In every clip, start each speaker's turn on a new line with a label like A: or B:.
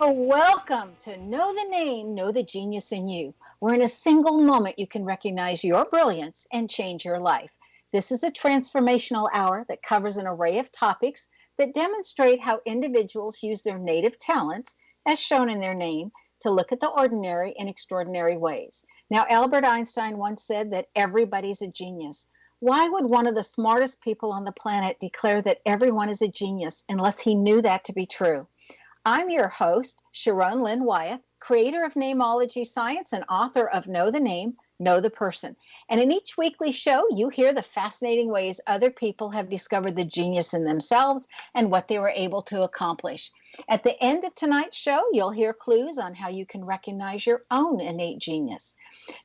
A: Oh, welcome to Know the Name, Know the Genius in You, where in a single moment you can recognize your brilliance and change your life. This is a transformational hour that covers an array of topics that demonstrate how individuals use their native talents, as shown in their name, to look at the ordinary in extraordinary ways. Now, Albert Einstein once said that everybody's a genius. Why would one of the smartest people on the planet declare that everyone is a genius unless he knew that to be true? I'm your host, Sharyn Lynn Wyeth, creator of Namology Science and author of Know the Name, Know the Person. And in each weekly show, you hear the fascinating ways other people have discovered the genius in themselves and what they were able to accomplish. At the end of tonight's show, you'll hear clues on how you can recognize your own innate genius.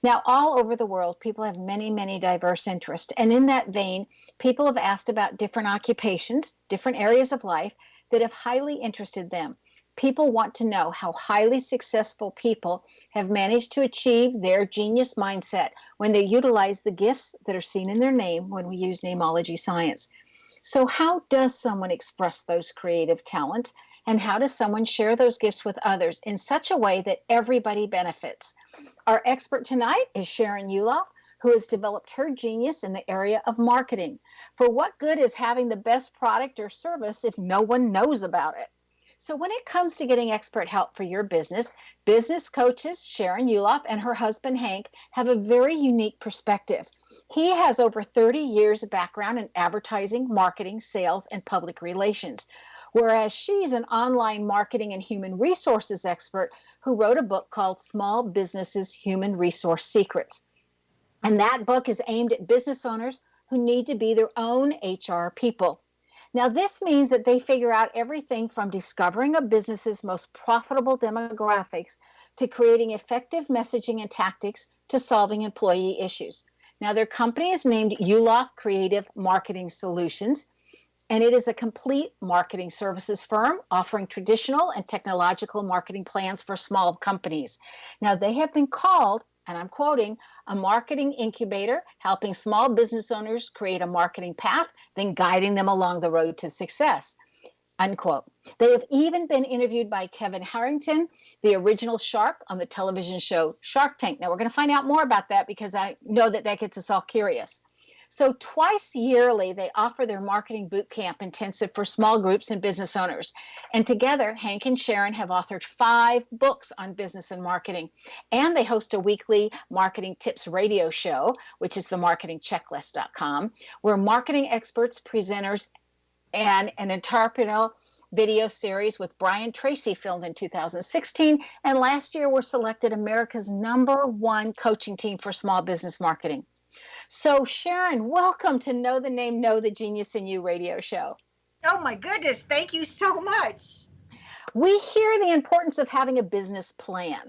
A: Now, all over the world, people have many, many diverse interests. And in that vein, people have asked about different occupations, different areas of life that have highly interested them. People want to know how highly successful people have managed to achieve their genius mindset when they utilize the gifts that are seen in their name when we use namology science. So, how does someone express those creative talents? And how does someone share those gifts with others in such a way that everybody benefits? Our expert tonight is Sharyn Yuloff, who has developed her genius in the area of marketing. For what good is having the best product or service if no one knows about it? So when it comes to getting expert help for your business coaches Sharyn Yuloff and her husband Hank have a very unique perspective. He has over 30 years of background in advertising, marketing, sales, and public relations, whereas she's an online marketing and human resources expert who wrote a book called Small Businesses Human Resource Secrets. And that book is aimed at business owners who need to be their own HR people. Now, this means that they figure out everything from discovering a business's most profitable demographics to creating effective messaging and tactics to solving employee issues. Now, their company is named Yuloff Creative Marketing Solutions, and it is a complete marketing services firm offering traditional and technological marketing plans for small companies. Now, they have been called, and I'm quoting, a marketing incubator, helping small business owners create a marketing path, then guiding them along the road to success, unquote. They have even been interviewed by Kevin Harrington, the original shark on the television show Shark Tank. Now, we're going to find out more about that because I know that gets us all curious. So twice yearly, they offer their marketing boot camp intensive for small groups and business owners. And together, Hank and Sharyn have authored 5 books on business and marketing. And they host a weekly marketing tips radio show, which is themarketingchecklist.com, where marketing experts, presenters, and an entrepreneurial video series with Brian Tracy filmed in 2016. And last year were selected America's #1 coaching team for small business marketing. So, Sharyn, welcome to Know the Name, Know the Genius in You radio show.
B: Oh, my goodness. Thank you so much.
A: We hear the importance of having a business plan.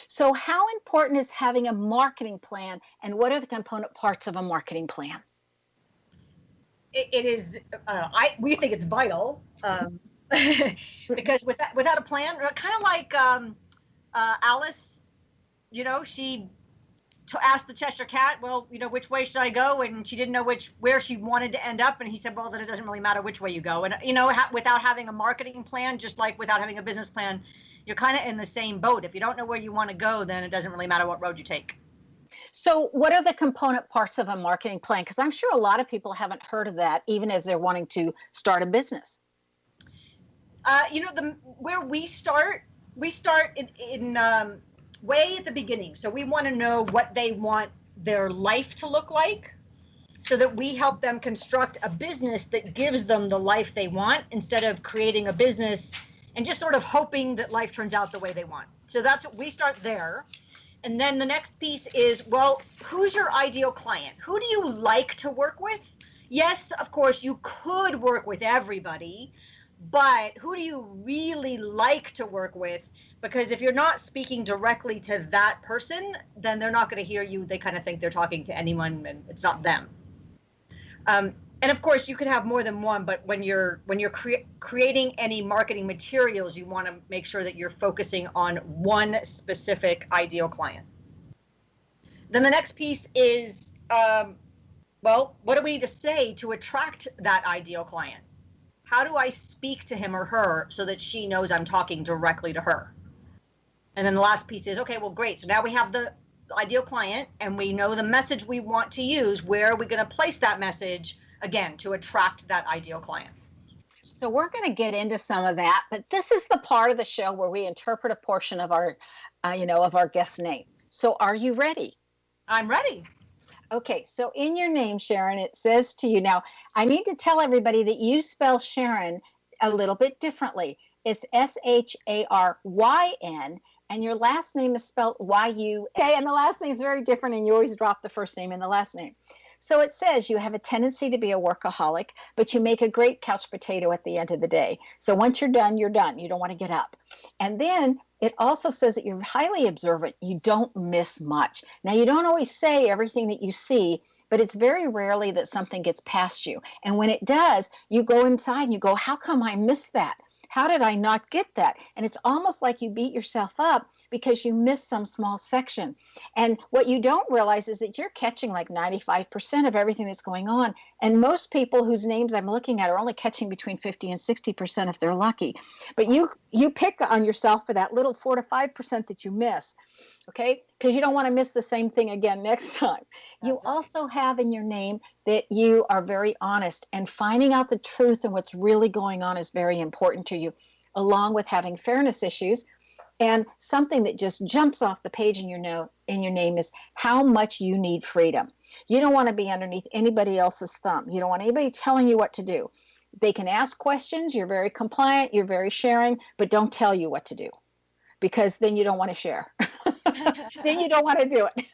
A: So, how important is having a marketing plan, and what are the component parts of a marketing plan?
B: It is, we think it's vital because without a plan, kind of like Alice, she asked the Cheshire Cat, well, which way should I go? And she didn't know where she wanted to end up. And he said, well, then it doesn't really matter which way you go. And, without having a marketing plan, just like without having a business plan, you're kind of in the same boat. If you don't know where you want to go, then it doesn't really matter what road you take.
A: So what are the component parts of a marketing plan? Because I'm sure a lot of people haven't heard of that, even as they're wanting to start a business.
B: Where we start in way at the beginning. So we want to know what they want their life to look like so that we help them construct a business that gives them the life they want instead of creating a business and just sort of hoping that life turns out the way they want. So we start there. And then the next piece is, well, who's your ideal client? Who do you like to work with? Yes, of course, you could work with everybody, but who do you really like to work with? Because if you're not speaking directly to that person, then they're not going to hear you. They kind of think they're talking to anyone and it's not them. And of course, you could have more than one, but when you're creating any marketing materials, you want to make sure that you're focusing on one specific ideal client. Then the next piece is, what do we need to say to attract that ideal client? How do I speak to him or her so that she knows I'm talking directly to her? And then the last piece is, okay, well, great. So now we have the ideal client and we know the message we want to use. Where are we going to place that message, again, to attract that ideal client?
A: So we're going to get into some of that, but this is the part of the show where we interpret a portion of our, of our guest name. So are you ready?
B: I'm ready.
A: Okay, so in your name, Sharyn, it says to you, now I need to tell everybody that you spell Sharyn a little bit differently. It's Sharyn, and your last name is spelled YU. Okay, and the last name is very different, and you always drop the first name in the last name. So it says you have a tendency to be a workaholic, but you make a great couch potato at the end of the day. So once you're done, you're done. You don't want to get up. And then it also says that you're highly observant. You don't miss much. Now, you don't always say everything that you see, but it's very rarely that something gets past you. And when it does, you go inside and you go, how come I missed that? How did I not get that? And it's almost like you beat yourself up because you missed some small section. And what you don't realize is that you're catching like 95% of everything that's going on. And most people whose names I'm looking at are only catching between 50 and 60% if they're lucky. But you pick on yourself for that little 4 to 5% that you miss. Okay, because you don't want to miss the same thing again next time. You also have in your name that you are very honest, and finding out the truth and what's really going on is very important to you, along with having fairness issues. And something that just jumps off the page in your name is how much you need freedom. You don't want to be underneath anybody else's thumb. You don't want anybody telling you what to do. They can ask questions. You're very compliant. You're very sharing, but don't tell you what to do, because then you don't want to share. Then you don't want to do it.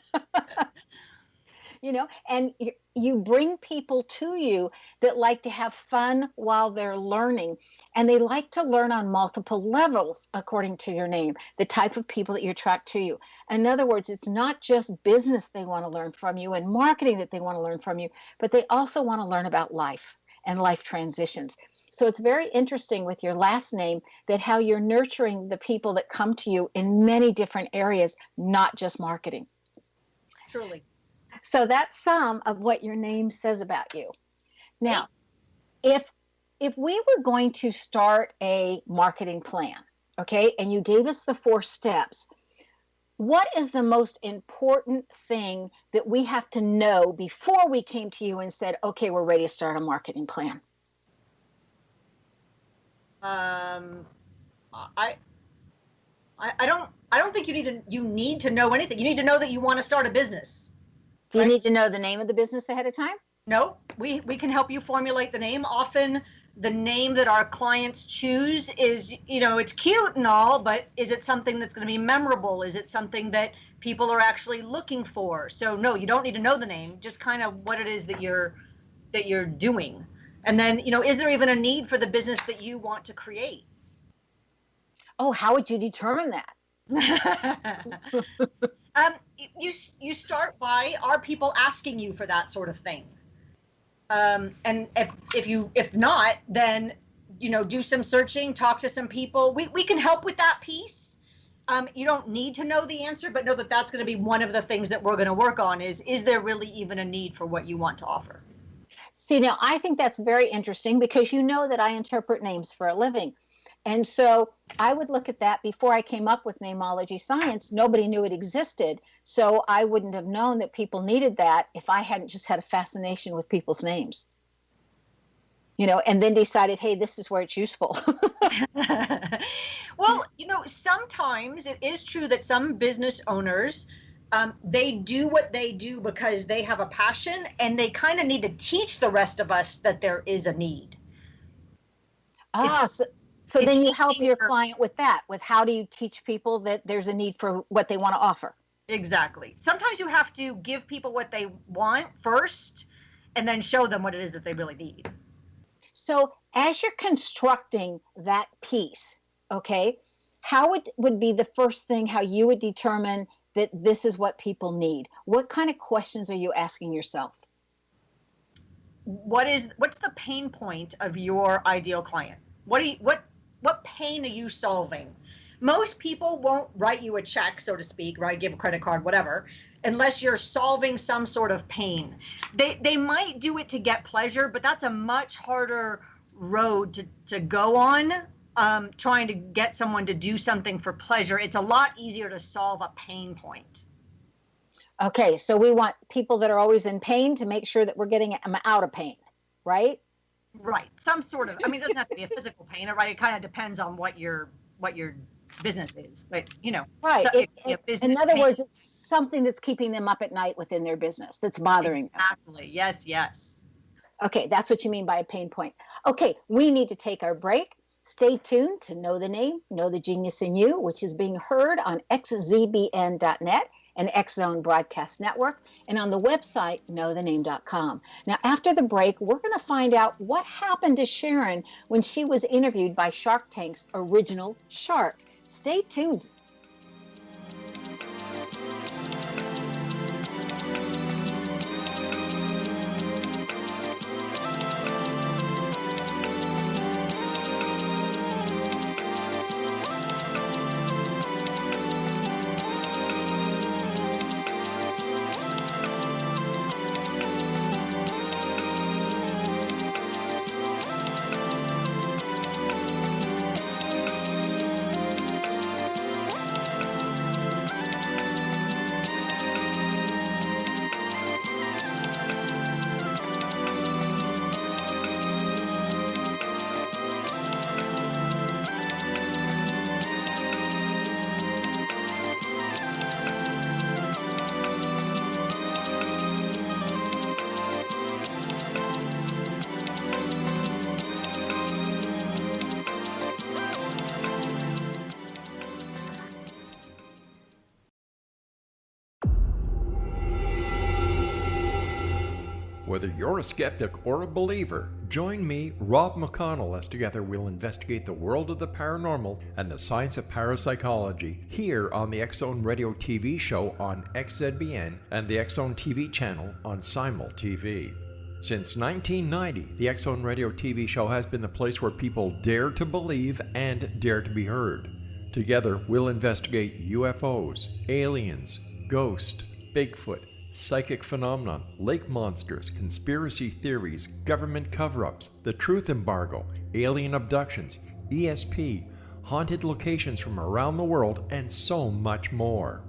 A: And you bring people to you that like to have fun while they're learning, and they like to learn on multiple levels according to your name, the type of people that you attract to you. In other words, it's not just business they want to learn from you and marketing that they want to learn from you, but they also want to learn about life and life transitions. So it's very interesting with your last name that how you're nurturing the people that come to you in many different areas, not just marketing.
B: Truly.
A: So that's some of what your name says about you. Now, if we were going to start a marketing plan, okay, and you gave us the 4 steps, what is the most important thing that we have to know before we came to you and said, okay, we're ready to start a marketing plan?
B: I don't think you need to know anything. You need to know that you want to start a business.
A: Do you need to know the name of the business ahead of time?
B: No, we can help you formulate the name. Often the name that our clients choose is, it's cute and all, but is it something that's going to be memorable? Is it something that people are actually looking for? So no, you don't need to know the name, just kind of what it is that you're doing. And then, is there even a need for the business that you want to create?
A: Oh, how would you determine that?
B: You start by, are people asking you for that sort of thing? And if not, then, do some searching, talk to some people. We can help with that piece. You don't need to know the answer, but know that that's going to be one of the things that we're going to work on is there really even a need for what you want to offer?
A: See, now I think that's very interesting because you know that I interpret names for a living. And so I would look at that before I came up with namology science. Nobody knew it existed. So I wouldn't have known that people needed that if I hadn't just had a fascination with people's names. And then decided, hey, this is where it's useful.
B: Well, sometimes it is true that some business owners, they do what they do because they have a passion, and they kind of need to teach the rest of us that there is a need.
A: So then you help your client with that, with how do you teach people that there's a need for what they want to offer?
B: Exactly. Sometimes you have to give people what they want first and then show them what it is that they really need.
A: So as you're constructing that piece, okay, how would be the first thing, how you would determine that this is what people need? What kind of questions are you asking yourself?
B: What's the pain point of your ideal client? What pain are you solving? Most people won't write you a check, so to speak, right? Give a credit card, whatever, unless you're solving some sort of pain. They might do it to get pleasure, but that's a much harder road to go on trying to get someone to do something for pleasure. It's a lot easier to solve a pain point.
A: Okay, so we want people that are always in pain to make sure that we're getting them out of pain, right?
B: Right. Some sort of, I mean, it doesn't have to be a physical pain, right? It kind of depends on what your business is, but
A: right.
B: So
A: in other words, it's something that's keeping them up at night within their business, that's bothering them.
B: Exactly. Yes.
A: Okay, that's what you mean by a pain point. Okay, we need to take our break. Stay tuned to Know the Name, Know the Genius in You, which is being heard on xzbn.net and X Zone Broadcast Network, and on the website, knowthename.com. Now, after the break, we're going to find out what happened to Sharyn when she was interviewed by Shark Tank's original shark. Stay tuned.
C: Whether you're a skeptic or a believer, join me, Rob McConnell, as together we'll investigate the world of the paranormal and the science of parapsychology here on the X Zone Radio TV show on XZBN and the X Zone TV channel on Simul TV. Since 1990, the X Zone Radio TV show has been the place where people dare to believe and dare to be heard. Together, we'll investigate UFOs, aliens, ghosts, Bigfoot, psychic phenomenon, lake monsters, conspiracy theories, government cover-ups, the truth embargo, alien abductions, ESP, haunted locations from around the world, and so much more.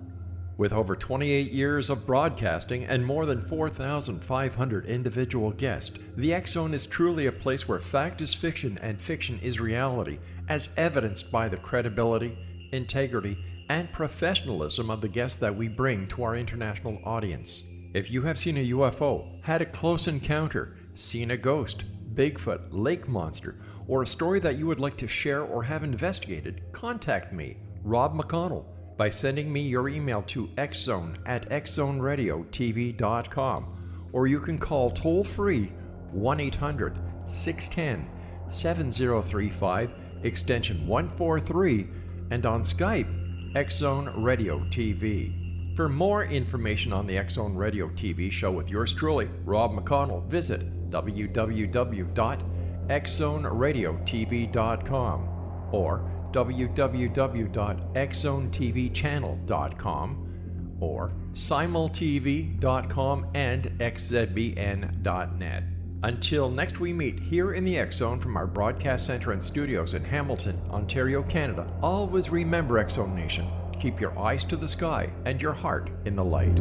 C: With over 28 years of broadcasting and more than 4,500 individual guests, the X Zone is truly a place where fact is fiction and fiction is reality, as evidenced by the credibility, integrity, and professionalism of the guests that we bring to our international audience. If you have seen a UFO, had a close encounter, seen a ghost, Bigfoot, lake monster, or a story that you would like to share or have investigated, contact me, Rob McConnell, by sending me your email to xzone@xzoneradiotv.com, or you can call toll-free 1-800-610-7035, extension 143, and on Skype, X Zone Radio TV. For more information on the X Zone Radio TV show with yours truly, Rob McConnell, visit www.xzoneradiotv.com or www.xzonetvchannel.com or simultv.com and xzbn.net. Until next we meet here in the X Zone from our broadcast center and studios in Hamilton, Ontario, Canada, always remember, X Zone Nation, keep your eyes to the sky and your heart in the light.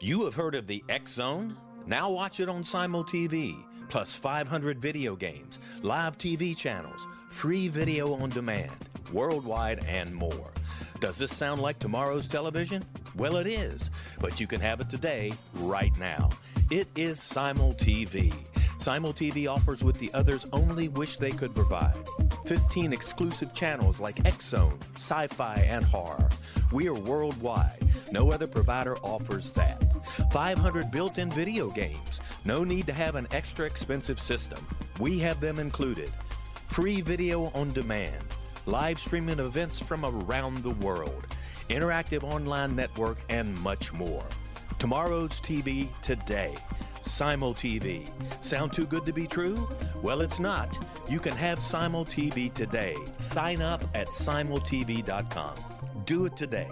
D: You have heard of the X Zone? Now watch it on Simul TV, plus 500 video games, live TV channels, free video on demand, worldwide, and more. Does this sound like tomorrow's television? Well, it is, but you can have it today, right now. It is Simul TV. Simul TV offers what the others only wish they could provide. 15 exclusive channels like X Zone, sci-fi, and horror. We are worldwide. No other provider offers that. 500 built-in video games. No need to have an extra expensive system. We have them included. Free video on demand. Live streaming events from around the world. Interactive online network, and much more. Tomorrow's TV today. Simul TV. Sound too good to be true? Well, it's not. You can have Simul TV today. Sign up at simultv.com. Do it today.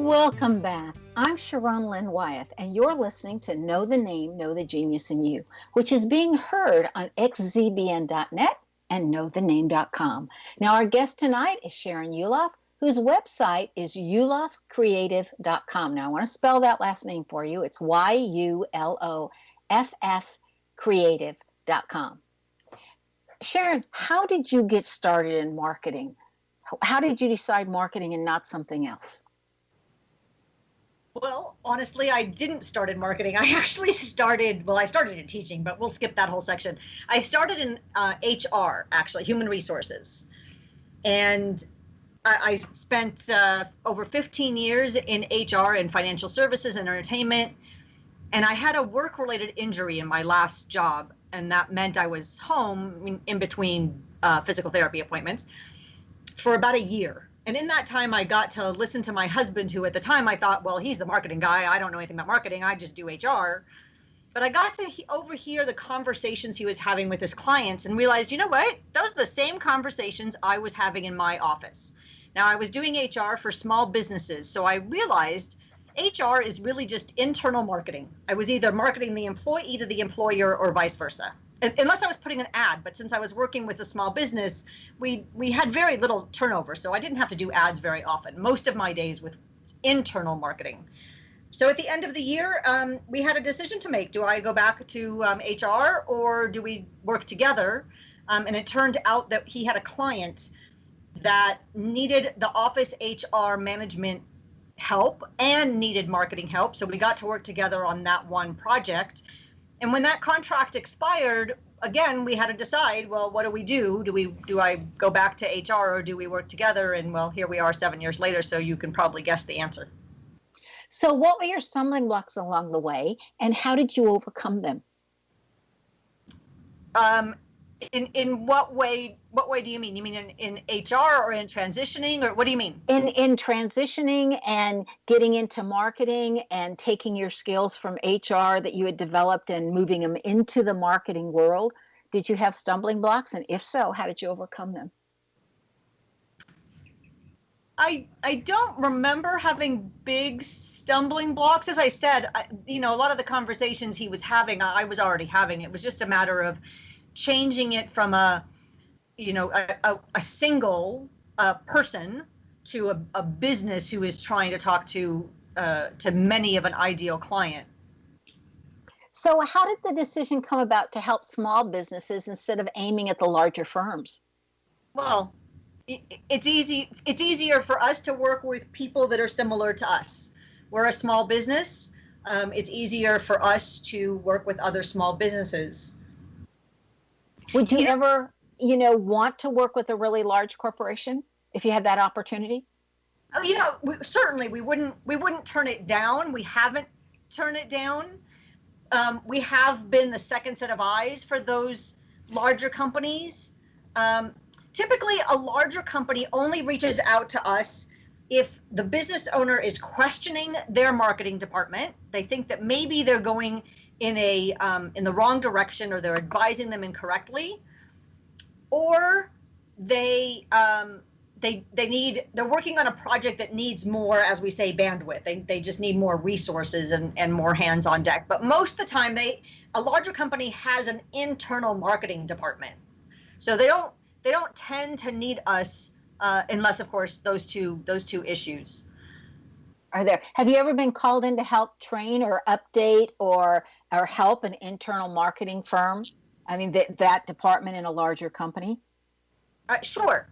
A: Welcome back. I'm Sharon Lynn Wyeth, and you're listening to Know the Name, Know the Genius in You, which is being heard on xzbn.net and knowthename.com. Now, our guest tonight is Sharyn Yuloff, whose website is yuloffcreative.com. Now, I want to spell that last name for you. It's Yuloff creative.com. Sharyn, how did you get started in marketing? How did you decide marketing and not something else?
B: Well, honestly, I didn't start in marketing. I actually started in teaching, but we'll skip that whole section. I started in HR, actually, human resources. And I spent over 15 years in HR and financial services and entertainment. And I had a work-related injury in my last job. And that meant I was home in between physical therapy appointments for about a year. And in that time, I got to listen to my husband, who at the time I thought, well, he's the marketing guy. I don't know anything about marketing. I just do HR. But I got to overhear the conversations he was having with his clients and realized, you know what? Those are the same conversations I was having in my office. Now, I was doing HR for small businesses. So I realized HR is really just internal marketing. I was either marketing the employee to the employer or vice versa. Unless I was putting an ad, but since I was working with a small business, we had very little turnover, so I didn't have to do ads very often. Most of my days with internal marketing. So at the end of the year, we had a decision to make. Do I go back to HR or do we work together? And it turned out that he had a client that needed the office HR management help and needed marketing help. So we got to work together on that one project. And when that contract expired, again, we had to decide, well, what do we do? Do I go back to HR or do we work together? And well, here we are 7 years later, so you can probably guess the answer.
A: So what were your stumbling blocks along the way, and how did you overcome them?
B: In what way? What way do you mean? You mean in HR or in transitioning, or what do you mean?
A: In transitioning and getting into marketing and taking your skills from HR that you had developed and moving them into the marketing world, did you have stumbling blocks? And if so, how did you overcome them?
B: I don't remember having big stumbling blocks. As I said, a lot of the conversations he was having, I was already having. It was just a matter of changing it from a single person to a business who is trying to talk to many of an ideal client.
A: So how did the decision come about to help small businesses instead of aiming at the larger firms?
B: Well, it's easier for us to work with people that are similar to us. We're a small business. It's easier for us to work with other small businesses.
A: Would you ever, want to work with a really large corporation if you had that opportunity?
B: Certainly we wouldn't turn it down. We haven't turned it down. We have been the second set of eyes for those larger companies. Typically, a larger company only reaches out to us if the business owner is questioning their marketing department. They think that maybe they're going in the wrong direction, or they're advising them incorrectly, or they're working on a project that needs more, as we say, bandwidth. They just need more resources and more hands on deck. But most of the time, a larger company has an internal marketing department, so they don't tend to need us unless, of course, those two issues
A: are there. Have you ever been called in to help train or update or help an internal marketing firm? I mean, that department in a larger company?
B: Sure.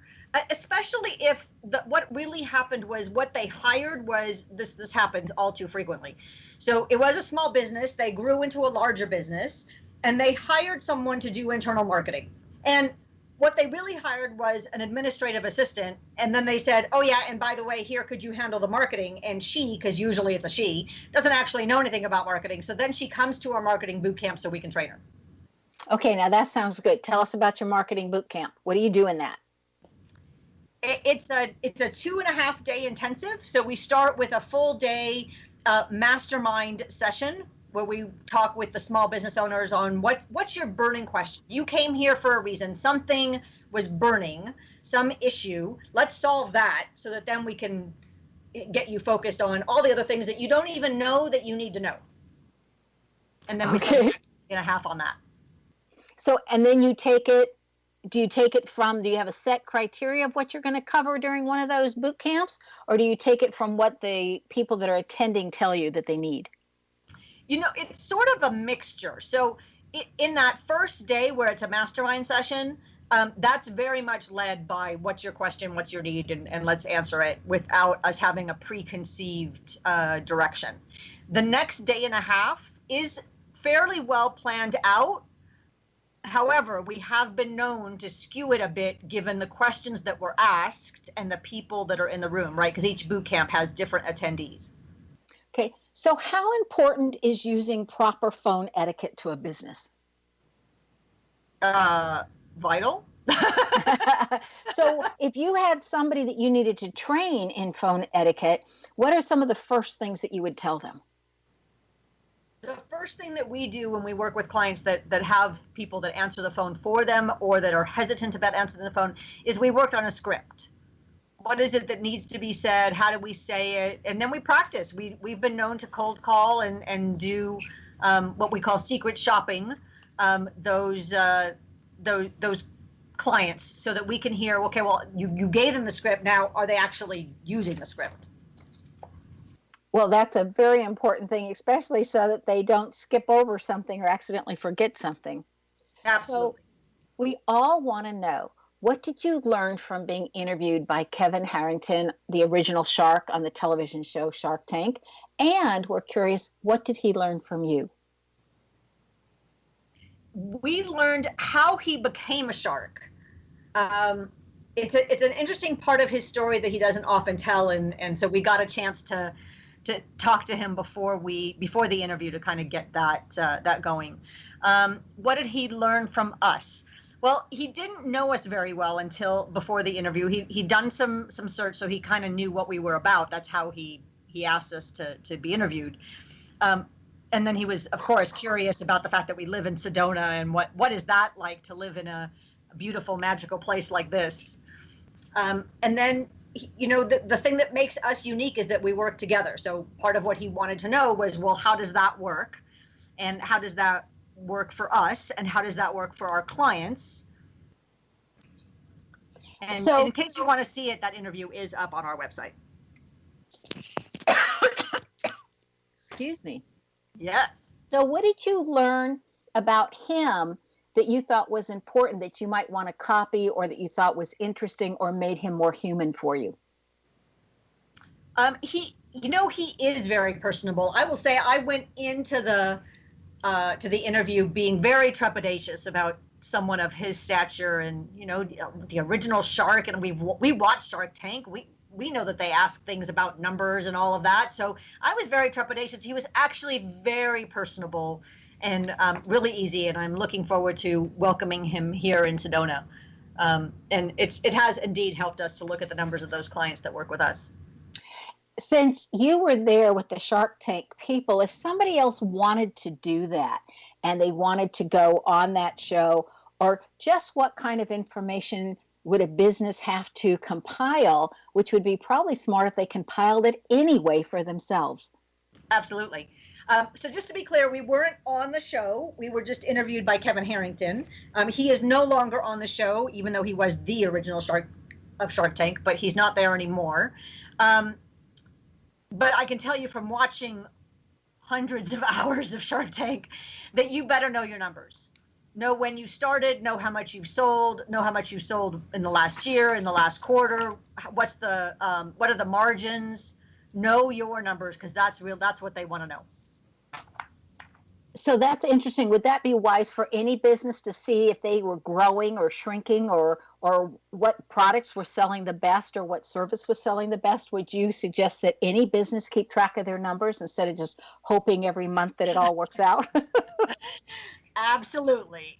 B: Especially if what really happened was what they hired was, this happens all too frequently. So it was a small business. They grew into a larger business, and they hired someone to do internal marketing. And what they really hired was an administrative assistant. And then they said, oh yeah, and by the way, here, could you handle the marketing? And she, because usually it's a she, doesn't actually know anything about marketing. So then she comes to our marketing boot camp so we can train her.
A: Okay, now that sounds good. Tell us about your marketing boot camp. What do you do in that?
B: It's a 2.5 day intensive. So we start with a full day mastermind session where we talk with the small business owners on what's your burning question. You came here for a reason. Something was burning, some issue. Let's solve that so that then we can get you focused on all the other things that you don't even know that you need to know. And then we spend a half on that.
A: So, and then you take it, do you have a set criteria of what you're going to cover during one of those boot camps? Or do you take it from what the people that are attending tell you that they need?
B: It's sort of a mixture. So in that first day where it's a mastermind session, that's very much led by what's your question, what's your need, and let's answer it without us having a preconceived direction. The next day and a half is fairly well planned out. However, we have been known to skew it a bit given the questions that were asked and the people that are in the room, right? Because each boot camp has different attendees.
A: Okay, so how important is using proper phone etiquette to a business?
B: Vital.
A: So if you had somebody that you needed to train in phone etiquette, what are some of the first things that you would tell them?
B: The first thing that we do when we work with clients that have people that answer the phone for them or that are hesitant about answering the phone is we worked on a script. What is it that needs to be said? How do we say it? And then we practice. We've been known to cold call and do what we call secret shopping, those clients, so that we can hear, okay, well, you gave them the script. Now, are they actually using the script?
A: Well, that's a very important thing, especially so that they don't skip over something or accidentally forget something.
B: Absolutely.
A: So we all want to know, what did you learn from being interviewed by Kevin Harrington, the original shark on the television show Shark Tank? And we're curious, what did he learn from you?
B: We learned how he became a shark. It's an interesting part of his story that he doesn't often tell, and so we got a chance to talk to him before the interview to kind of get that going. What did he learn from us? Well, he didn't know us very well until before the interview. He'd done some search, so he kind of knew what we were about. That's how he asked us to be interviewed. And then he was, of course, curious about the fact that we live in Sedona and what is that like to live in a beautiful, magical place like this. And then, the thing that makes us unique is that we work together. So part of what he wanted to know was, well, how does that work? And how does that work for us? And how does that work for our clients? And in case you want to see it, that interview is up on our website.
A: Excuse me.
B: Yes.
A: So what did you learn about him that you thought was important, that you might want to copy, or that you thought was interesting or made him more human for you?
B: He is very personable. I will say I went into the interview being very trepidatious about someone of his stature and, the original shark. And we watched Shark Tank. We know that they ask things about numbers and all of that. So I was very trepidatious. He was actually very personable and really easy. And I'm looking forward to welcoming him here in Sedona. And it has indeed helped us to look at the numbers of those clients that work with us.
A: Since you were there with the Shark Tank people, if somebody else wanted to do that and they wanted to go on that show, or just what kind of information would a business have to compile, which would be probably smart if they compiled it anyway for themselves?
B: Absolutely. So just to be clear, we weren't on the show. We were just interviewed by Kevin Harrington. He is no longer on the show, even though he was the original shark of Shark Tank, but he's not there anymore. But I can tell you from watching hundreds of hours of Shark Tank that you better know your numbers. Know when you started, know how much you sold, know how much you sold in the last year, in the last quarter. What are the margins? Know your numbers, because that's what they want to know.
A: So that's interesting. Would that be wise for any business to see if they were growing or shrinking, or what products were selling the best, or what service was selling the best? Would you suggest that any business keep track of their numbers instead of just hoping every month that it all works out?
B: Absolutely.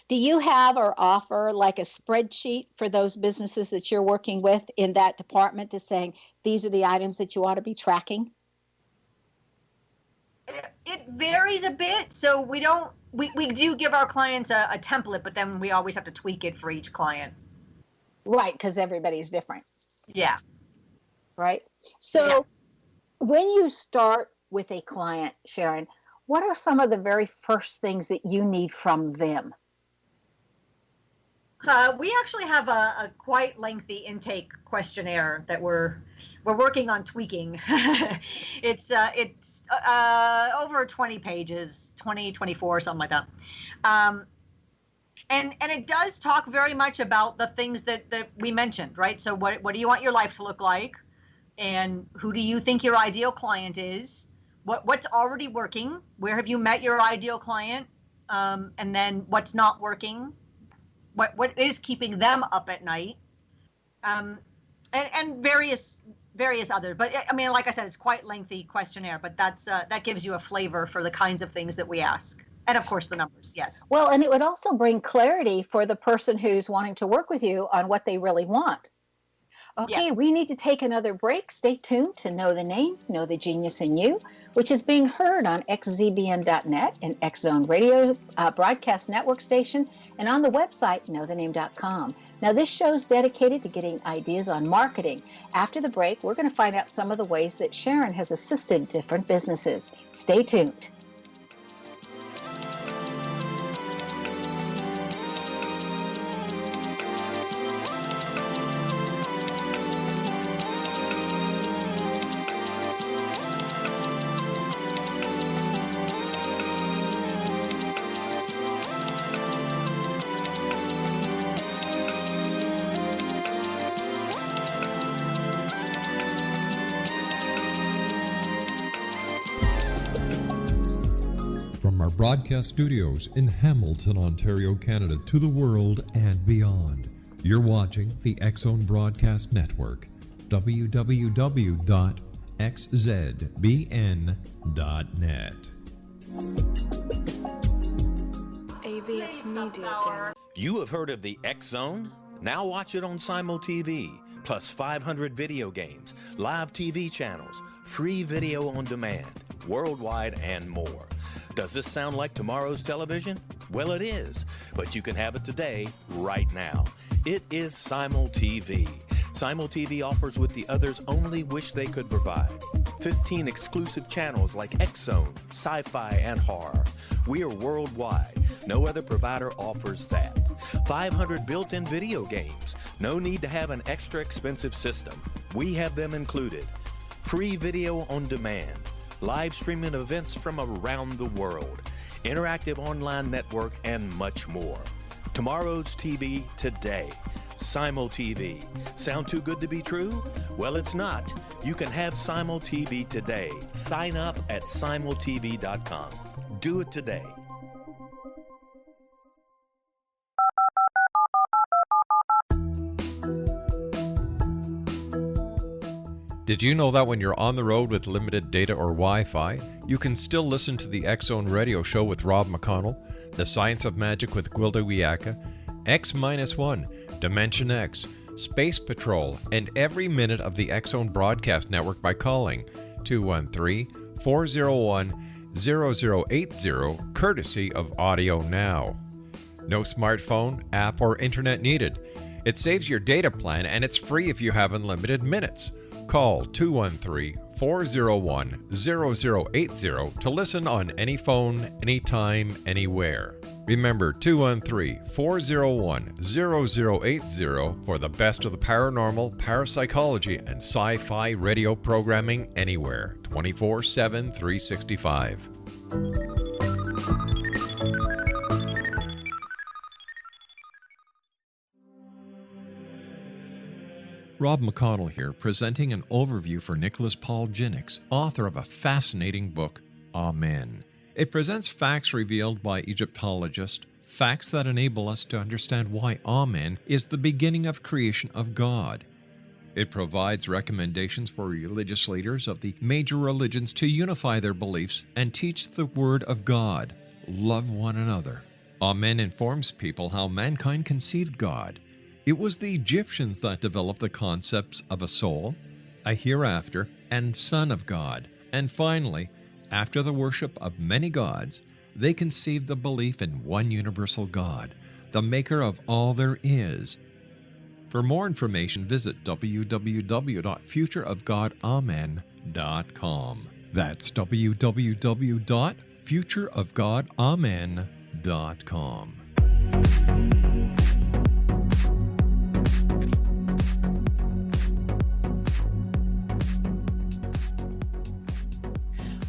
A: Do you have or offer like a spreadsheet for those businesses that you're working with in that department to saying, these are the items that you ought to be tracking?
B: It varies a bit. So we do give our clients a template, but then we always have to tweak it for each client.
A: Right, because everybody's different.
B: Yeah.
A: right? So when you start with a client, Sharyn, what are some of the very first things that you need from them?
B: We actually have a quite lengthy intake questionnaire that we're working on tweaking. It's over 20 pages, 20, 24, something like that. And it does talk very much about the things that we mentioned, right? So what do you want your life to look like? And who do you think your ideal client is? What's already working? Where have you met your ideal client? And then what's not working? What is keeping them up at night? And various others. But I mean, like I said, it's quite lengthy questionnaire, but that gives you a flavor for the kinds of things that we ask. And of course the numbers, yes.
A: Well, and it would also bring clarity for the person who's wanting to work with you on what they really want. Okay,
B: Yes.
A: we need to take another break. Stay tuned to Know the Name, Know the Genius in You, which is being heard on xzbn.net and X Zone Radio broadcast network station, and on the website, knowthename.com. Now, this show is dedicated to getting ideas on marketing. After the break, we're going to find out some of the ways that Sharyn has assisted different businesses. Stay tuned.
C: From our broadcast studios in Hamilton, Ontario, Canada, to the world and beyond, you're watching the X Zone Broadcast Network, www.xzbn.net.
E: AVS Media Demo.
D: You have heard of the X Zone? Now watch it on Simul TV, plus 500 video games, live TV channels, free video on demand, worldwide, and more. Does this sound like tomorrow's television? Well, it is, but you can have it today, right now. It is Simul TV. Simul TV offers what the others only wish they could provide. 15 exclusive channels like X Zone, Sci-Fi, and Horror. We are worldwide. No other provider offers that. 500 built-in video games. No need to have an extra expensive system. We have them included. Free video on demand. Live streaming events from around the world, interactive online network, and much more. Tomorrow's TV today. Simul TV. Sound too good to be true? Well, it's not. You can have Simul TV today. Sign up at simultv.com. Do it today.
C: Did you know that when you're on the road with limited data or Wi-Fi, you can still listen to the X Zone Radio Show with Rob McConnell, The Science of Magic with Gwilda Wiyaka, X-1, Dimension X, Space Patrol, and every minute of the X Zone Broadcast Network by calling 213-401-0080, courtesy of Audio Now. No smartphone, app, or internet needed. It saves your data plan, and it's free if you have unlimited minutes. Call 213-401-0080 to listen on any phone, anytime, anywhere. Remember 213-401-0080 for the best of the paranormal, parapsychology, and sci-fi radio programming anywhere, 24/7, 365. Rob McConnell here, presenting an overview for Nicholas Paul Jennings, author of a fascinating book, Amen. It presents facts revealed by Egyptologists, facts that enable us to understand why Amen is the beginning of creation of God. It provides recommendations for religious leaders of the major religions to unify their beliefs and teach the Word of God. Love one another. Amen informs people how mankind conceived God. It was the Egyptians that developed the concepts of a soul, a hereafter, and Son of God. And finally, after the worship of many gods, they conceived the belief in one universal God, the maker of all there is. For more information, visit www.futureofgodamen.com. That's www.futureofgodamen.com.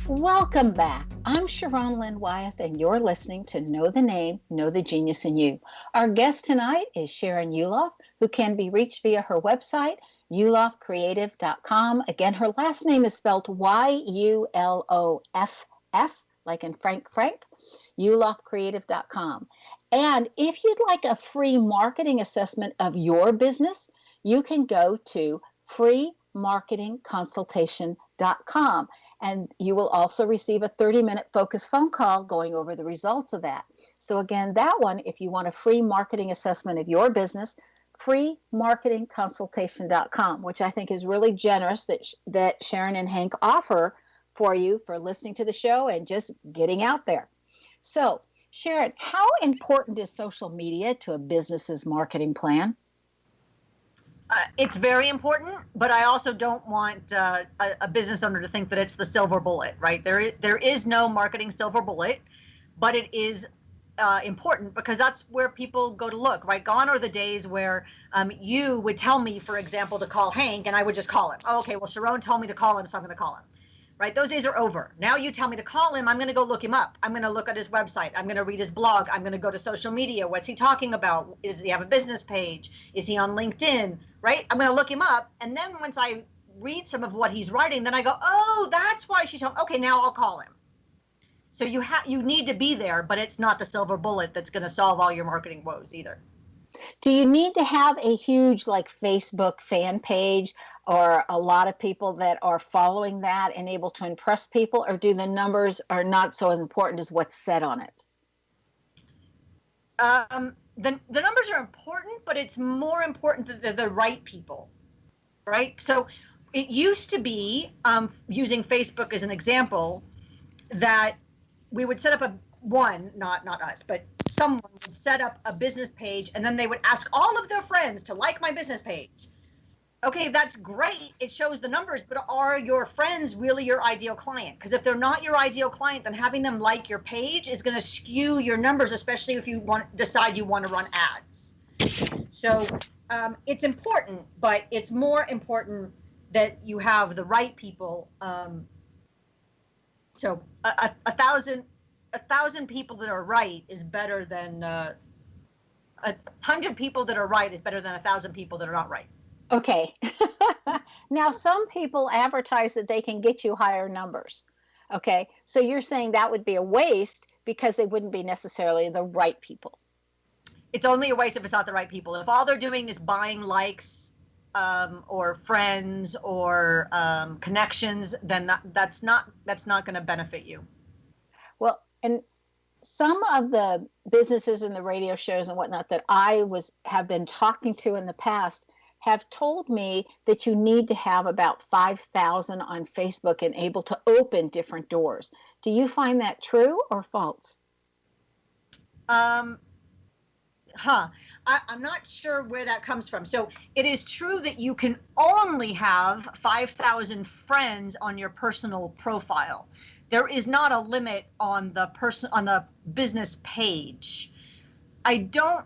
A: Welcome back. I'm Sharyn Lynn Wyeth, and you're listening to Know the Name, Know the Genius in You. Our guest tonight is Sharyn Yuloff, who can be reached via her website, yuloffcreative.com. Again, her last name is spelled Yuloff, like in Frank, yuloffcreative.com. And if you'd like a free marketing assessment of your business, you can go to freemarketingconsultation.com. And you will also receive a 30-minute focus phone call going over the results of that. So again, that one, if you want a free marketing assessment of your business, freemarketingconsultation.com, which I think is really generous that Sharyn and Hank offer for you for listening to the show and just getting out there. So, Sharyn, how important is social media to a business's marketing plan?
B: It's very important, but I also don't want a business owner to think that it's the silver bullet, right? There is no marketing silver bullet, but it is important because that's where people go to look, right? Gone are the days where you would tell me, for example, to call Hank, and I would just call him. Oh, okay, well, Sharyn told me to call him, so I'm going to call him. Right? Those days are over. Now you tell me to call him, I'm going to go look him up. I'm going to look at his website. I'm going to read his blog. I'm going to go to social media. What's he talking about? Does he have a business page? Is he on LinkedIn? Right? I'm going to look him up. And then once I read some of what he's writing, then I go, oh, that's why she told me. Okay, now I'll call him. So you need to be there, but it's not the silver bullet that's going to solve all your marketing woes either.
A: Do you need to have a huge Facebook fan page or a lot of people that are following that and able to impress people, or do the numbers are not so as important as what's said on it?
B: The numbers are important, but it's more important that they're the right people, right? So it used to be, using Facebook as an example, that we would set up not us, but someone would set up a business page and then they would ask all of their friends to like my business page. Okay, that's great. It shows the numbers, but are your friends really your ideal client? Because if they're not your ideal client, then having them like your page is going to skew your numbers, especially if you decide you want to run ads. So it's important, but it's more important that you have the right people. So a thousand people that are right is better than 100 people that are right is better than 1,000 people that are not right.
A: Okay. Now, some people advertise that they can get you higher numbers. Okay. So you're saying that would be a waste because they wouldn't be necessarily the right people.
B: It's only a waste if it's not the right people. If all they're doing is buying likes or friends or connections, then that's not going to benefit you.
A: Well, and some of the businesses and the radio shows and whatnot that I have been talking to in the past have told me that you need to have about 5,000 on Facebook and able to open different doors. Do you find that true or false?
B: I'm not sure where that comes from. So it is true that you can only have 5,000 friends on your personal profile. There is not a limit on the business page. I don't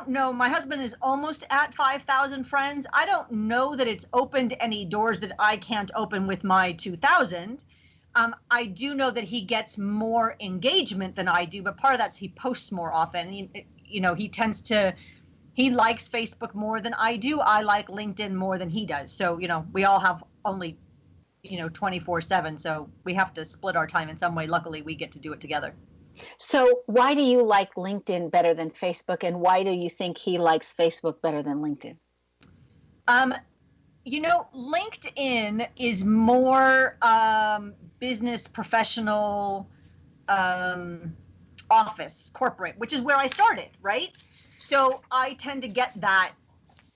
B: know. My husband is almost at 5,000 friends. I don't know that it's opened any doors that I can't open with my 2,000. I do know that he gets more engagement than I do, but part of that's he posts more often. He likes Facebook more than I do. I like LinkedIn more than he does. So, we all have only 24/7. So we have to split our time in some way. Luckily, we get to do it together.
A: So why do you like LinkedIn better than Facebook? And why do you think he likes Facebook better than LinkedIn?
B: LinkedIn is more business professional, office, corporate, which is where I started, right? So I tend to get that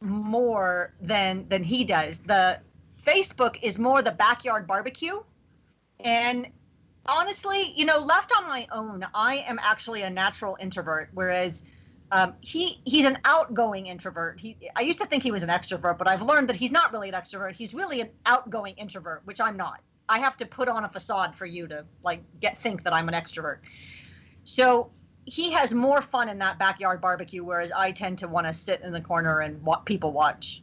B: more than he does. The Facebook is more the backyard barbecue. And honestly, left on my own, I am actually a natural introvert, whereas He's an outgoing introvert. I used to think he was an extrovert, but I've learned that he's not really an extrovert. He's really an outgoing introvert, which I'm not. I have to put on a facade for you to think that I'm an extrovert. So he has more fun in that backyard barbecue, whereas I tend to want to sit in the corner and people watch.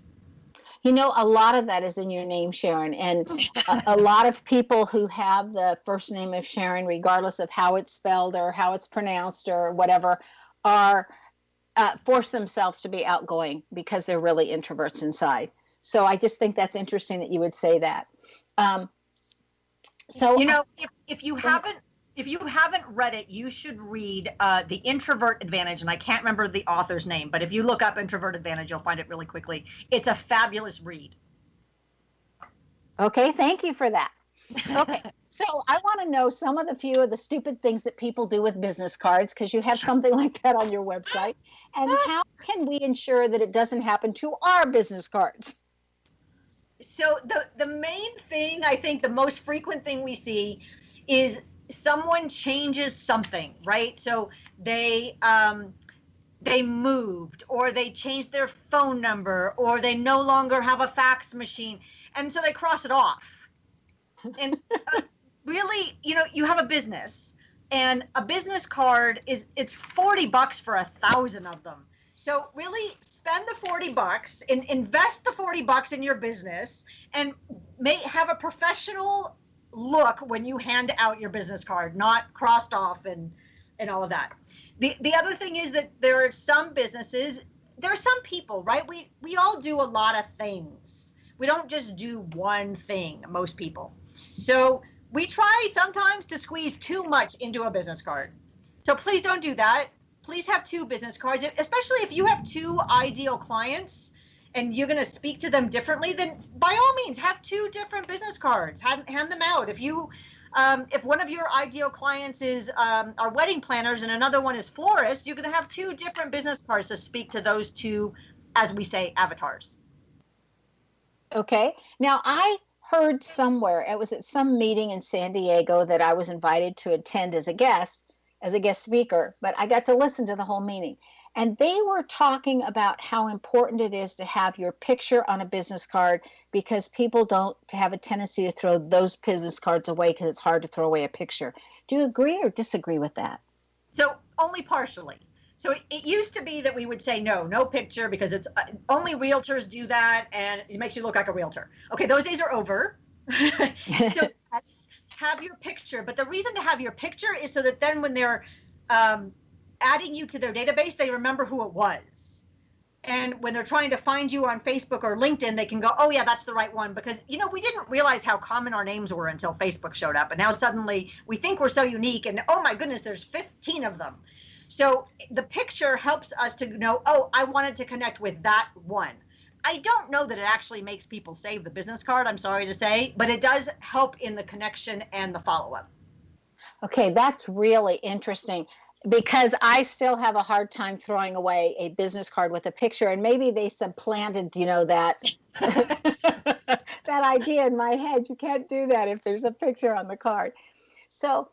A: You know, a lot of that is in your name, Sharyn, and a lot of people who have the first name of Sharyn, regardless of how it's spelled or how it's pronounced or whatever, are force themselves to be outgoing because they're really introverts inside. So I just think that's interesting that you would say that. So
B: you know, if you haven't read it, you should read The Introvert Advantage, and I can't remember the author's name, but if you look up Introvert Advantage, you'll find it really quickly. It's a fabulous read.
A: Okay, thank you for that. Okay, so I want to know some of the few of the stupid things that people do with business cards, because you have something like that on your website, and how can we ensure that it doesn't happen to our business cards?
B: So the main thing, I think the most frequent thing we see is someone changes something, right? So they moved, or they changed their phone number, or they no longer have a fax machine, and so they cross it off. And really, you know, you have a business, and a business card it's $40 for 1,000 of them. So really spend the $40 and invest the $40 in your business, and have a professional look when you hand out your business card, not crossed off and all of that. The other thing is that there are some businesses, there are some people, right? We all do a lot of things. We don't just do one thing, most people. So we try sometimes to squeeze too much into a business card. So please don't do that. Please have 2 business cards, especially if you have 2 ideal clients and you're going to speak to them differently, then by all means have 2 different business cards. Hand them out. If one of your ideal clients is are wedding planners and another one is florists, you're going to have 2 different business cards to speak to those 2, as we say, avatars.
A: Okay. Now, I heard somewhere, it was at some meeting in San Diego that I was invited to attend as a guest speaker, but I got to listen to the whole meeting. And they were talking about how important it is to have your picture on a business card, because people don't have a tendency to throw those business cards away because it's hard to throw away a picture. Do you agree or disagree with that?
B: So only partially. So it used to be that we would say no picture, because it's only realtors do that and it makes you look like a realtor. Okay, those days are over. So yes, have your picture, but the reason to have your picture is so that then when they're adding you to their database, they remember who it was. And when they're trying to find you on Facebook or LinkedIn, they can go, oh yeah, that's the right one. Because, you know, we didn't realize how common our names were until Facebook showed up. And now suddenly we think we're so unique, and oh my goodness, there's 15 of them. So the picture helps us to know, oh, I wanted to connect with that one. I don't know that it actually makes people save the business card, I'm sorry to say, but it does help in the connection and the follow-up.
A: Okay, that's really interesting, because I still have a hard time throwing away a business card with a picture, and maybe they supplanted, you know, that that idea in my head. You can't do that if there's a picture on the card. So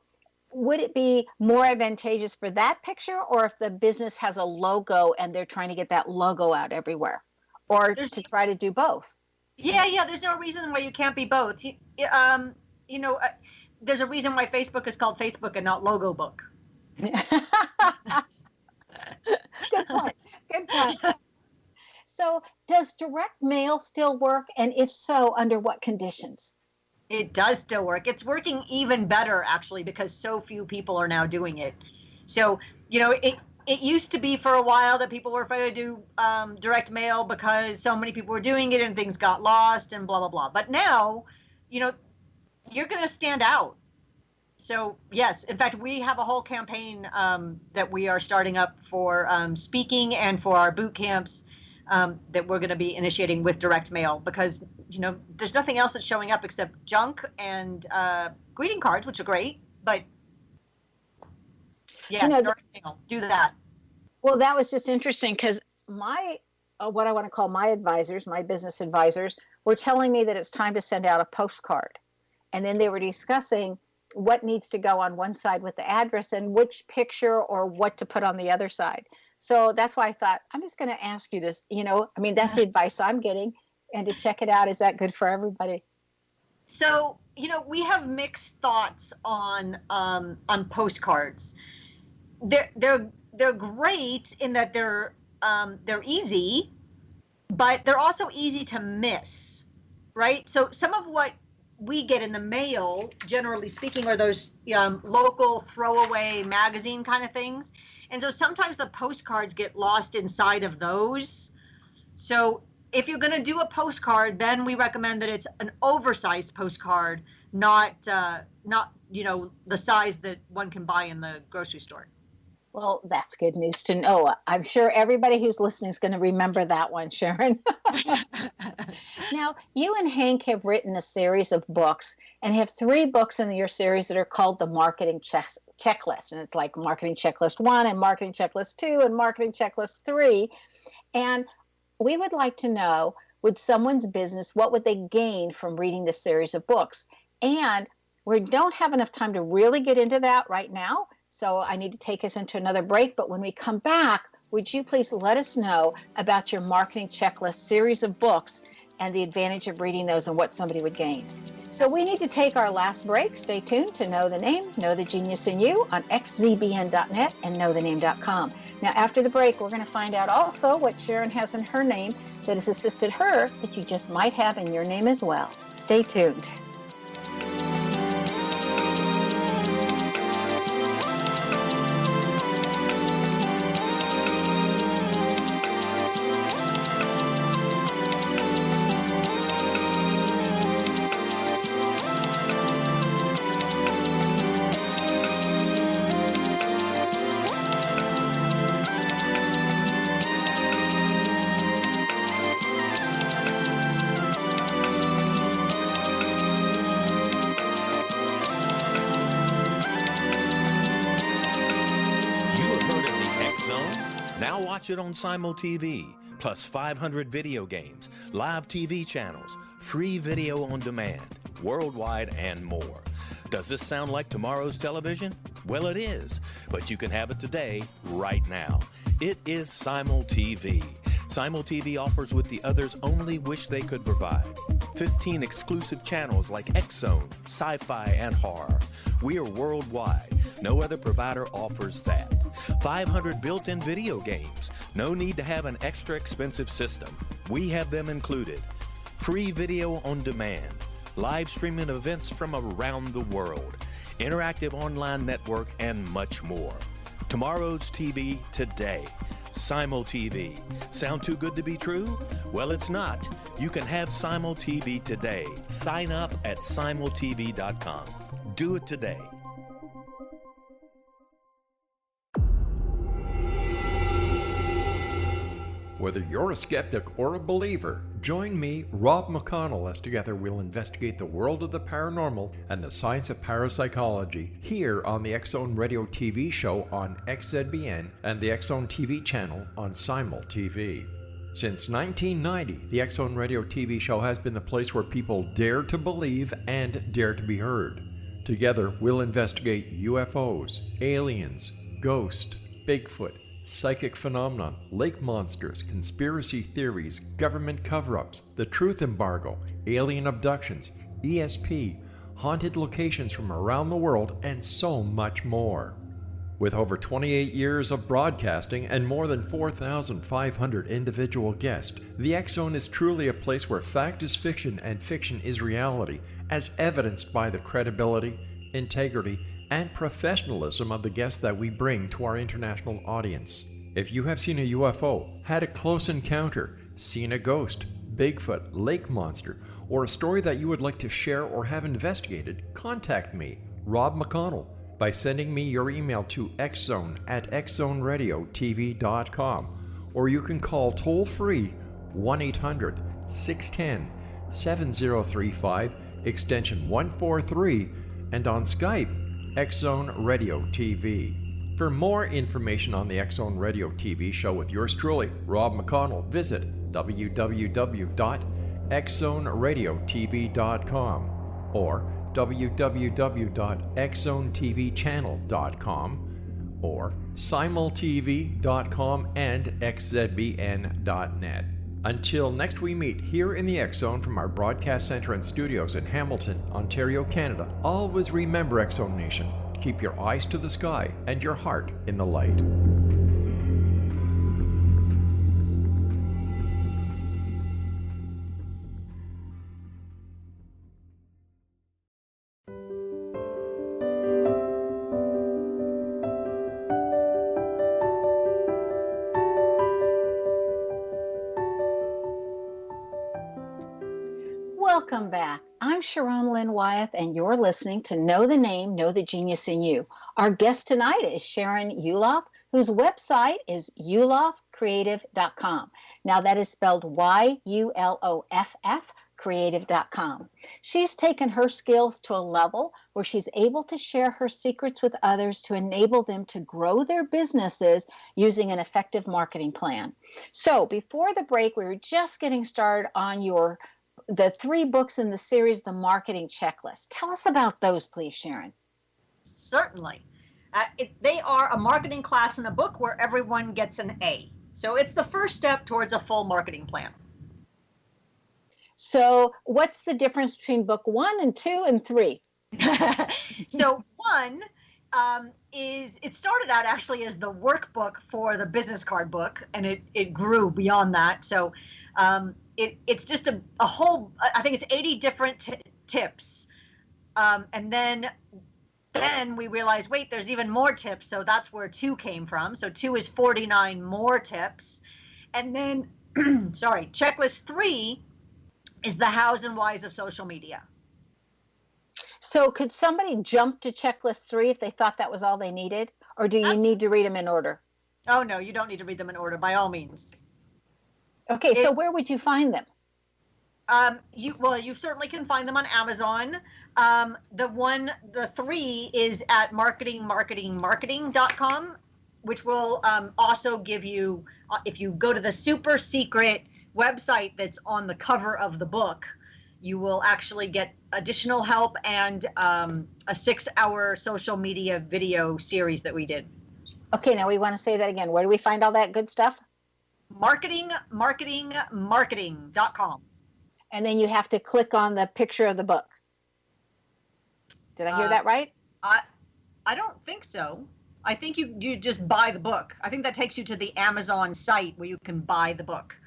A: would it be more advantageous for that picture, or if the business has a logo and they're trying to get that logo out everywhere, or to try to do both?
B: Yeah, there's no reason why you can't be both. There's a reason why Facebook is called Facebook and not Logo Book.
A: Good point. So does direct mail still work? And if so, under what conditions?
B: It does still work. It's working even better, actually, because so few people are now doing it. So, you know, it used to be for a while that people were afraid to do direct mail because so many people were doing it and things got lost and blah, blah, blah. But now, you know, you're going to stand out. So, yes, in fact, we have a whole campaign that we are starting up for speaking and for our boot camps that we're going to be initiating with direct mail, because, you know, there's nothing else that's showing up except junk and greeting cards, which are great, but yeah, you know, direct mail, do that.
A: Well, that was just interesting, because my what I want to call my advisors, my business advisors, were telling me that it's time to send out a postcard. And then they were discussing what needs to go on one side with the address and which picture or what to put on the other side. So that's why I thought, I'm just going to ask you this, that's the advice I'm getting, and to check it out. Is that good for everybody?
B: So, we have mixed thoughts on postcards. They're great in that they're easy, but they're also easy to miss, right? So some of what we get in the mail, generally speaking, are those local throwaway magazine kind of things. And so sometimes the postcards get lost inside of those. So if you're going to do a postcard, then we recommend that it's an oversized postcard, not the size that one can buy in the grocery store.
A: Well, that's good news to know. I'm sure everybody who's listening is going to remember that one, Sharyn. Now, you and Hank have written a series of books and have 3 books in your series that are called the Marketing Checklist. And it's like Marketing Checklist 1 and Marketing Checklist 2 and Marketing Checklist 3. And we would like to know, with someone's business, what would they gain from reading this series of books? And we don't have enough time to really get into that right now. So I need to take us into another break. But when we come back, would you please let us know about your Marketing Checklist series of books and the advantage of reading those and what somebody would gain? So we need to take our last break. Stay tuned to Know the Name, Know the Genius in You on xzbn.net and knowthename.com. Now, after the break, we're going to find out also what Sharyn has in her name that has assisted her that you just might have in your name as well. Stay tuned.
D: Now watch it on Simul TV, plus 500 video games, live TV channels, free video on demand, worldwide, and more. Does this sound like tomorrow's television? Well, it is, but you can have it today, right now. It is Simul TV. Simul TV offers what the others only wish they could provide. 15 exclusive channels like X-Zone, Sci-Fi, and Horror. We are worldwide. No other provider offers that. 500 built-in video games. No need to have an extra expensive system. We have them included. Free video on demand. Live streaming events from around the world. Interactive online network, and much more. Tomorrow's TV today. Simul TV. Sound too good to be true? Well, it's not. You can have Simul TV today. Sign up at simultv.com. Do it today.
C: Whether you're a skeptic or a believer, join me, Rob McConnell, as together we'll investigate the world of the paranormal and the science of parapsychology here on the X-Zone Radio TV show on XZBN and the X-Zone TV channel on Simul TV. Since 1990, the X-Zone Radio TV show has been the place where people dare to believe and dare to be heard. Together, we'll investigate UFOs, aliens, ghosts, Bigfoot, psychic phenomenon, lake monsters, conspiracy theories, government cover-ups, the truth embargo, alien abductions, ESP, haunted locations from around the world, and so much more. With over 28 years of broadcasting and more than 4,500 individual guests, the X-Zone is truly a place where fact is fiction and fiction is reality, as evidenced by the credibility, integrity, and professionalism of the guests that we bring to our international audience. If you have seen a UFO, had a close encounter, seen a ghost, Bigfoot, lake monster, or a story that you would like to share or have investigated, contact me, Rob McConnell, by sending me your email to xzone@xzoneradiotv.com, or you can call toll-free 1-800-610-7035, extension 143, and on Skype, X-Zone Radio TV. For more information on the X-Zone Radio TV show with yours truly, Rob McConnell, visit www.xzoneradiotv.com. or www.xzonetvchannel.com or simultv.com and xzbn.net. Until next we meet here in the X Zone from our broadcast center and studios in Hamilton, Ontario, Canada, always remember, X Zone Nation, keep your eyes to the sky and your heart in the light.
A: Welcome back. I'm Sharon Lynn Wyeth, and you're listening to Know the Name, Know the Genius in You. Our guest tonight is Sharyn Yuloff, whose website is yuloffcreative.com. Now, that is spelled Yuloff, creative.com. She's taken her skills to a level where she's able to share her secrets with others to enable them to grow their businesses using an effective marketing plan. So, before the break, we were just getting started on the 3 books in the series, The Marketing Checklist. Tell us about those, please, Sharyn.
B: Certainly. They are a marketing class in a book where everyone gets an A. So it's the first step towards a full marketing plan.
A: So what's the difference between book 1 and 2 and 3?
B: So 1 is, it started out actually as the workbook for the business card book, and it grew beyond that. So it's just a whole, I think it's 80 different tips. And then we realized, wait, there's even more tips. So that's where 2 came from. So 2 is 49 more tips. And then, checklist 3 is the hows and whys of social media.
A: So could somebody jump to checklist 3 if they thought that was all they needed? Or do you need to read them in order?
B: Oh, no, you don't need to read them in order, by all means.
A: Okay, so where would you find them?
B: You certainly can find them on Amazon. The 3 is at marketing.com, which will also give you, if you go to the super secret website that's on the cover of the book, you will actually get additional help and a 6-hour social media video series that we did.
A: Okay, now we want to say that again. Where do we find all that good stuff?
B: marketing.com.
A: And then you have to click on the picture of the book. Did I hear that right?
B: I don't think so. I think you just buy the book. I think that takes you to the Amazon site where you can buy the book.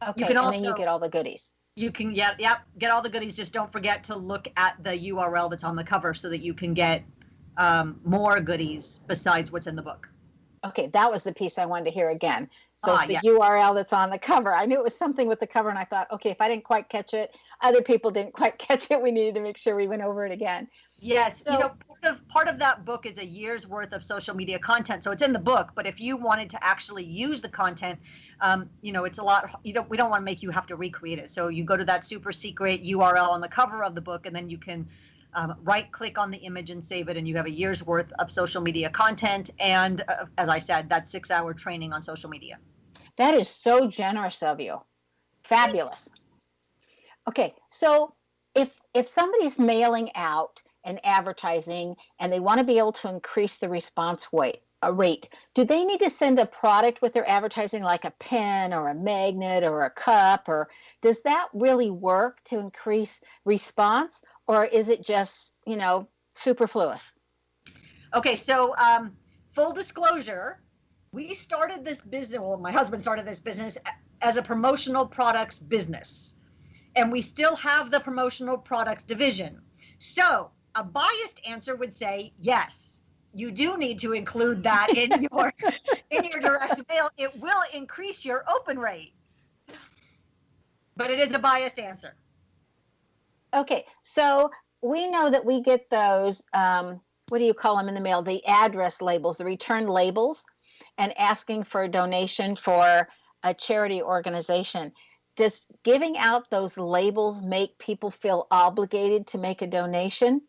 A: Okay, and then you get all the goodies.
B: You can get all the goodies. Just don't forget to look at the URL that's on the cover so that you can get more goodies besides what's in the book.
A: Okay, that was the piece I wanted to hear again. So it's the URL that's on the cover. I knew it was something with the cover, and I thought, okay, if I didn't quite catch it, other people didn't quite catch it. We needed to make sure we went over it again.
B: Yes, so, part of that book is a year's worth of social media content. So it's in the book, but if you wanted to actually use the content, it's a lot. We don't want to make you have to recreate it. So you go to that super secret URL on the cover of the book, and then you can right-click on the image and save it, and you have a year's worth of social media content. And as I said, that 6-hour training on social media.
A: That is so generous of you. Fabulous. Okay, so if somebody's mailing out an advertising and they want to be able to increase the response rate, do they need to send a product with their advertising, like a pen or a magnet or a cup, or does that really work to increase response, or is it just, superfluous? Okay,
B: so full disclosure, we started this business, my husband started this business as a promotional products business, and we still have the promotional products division. So a biased answer would say, yes, you do need to include that in your direct mail. It will increase your open rate, but it is a biased answer.
A: Okay, so we know that we get those, what do you call them in the mail? The address labels, the return labels, and asking for a donation for a charity organization. Does giving out those labels make people feel obligated to make a donation?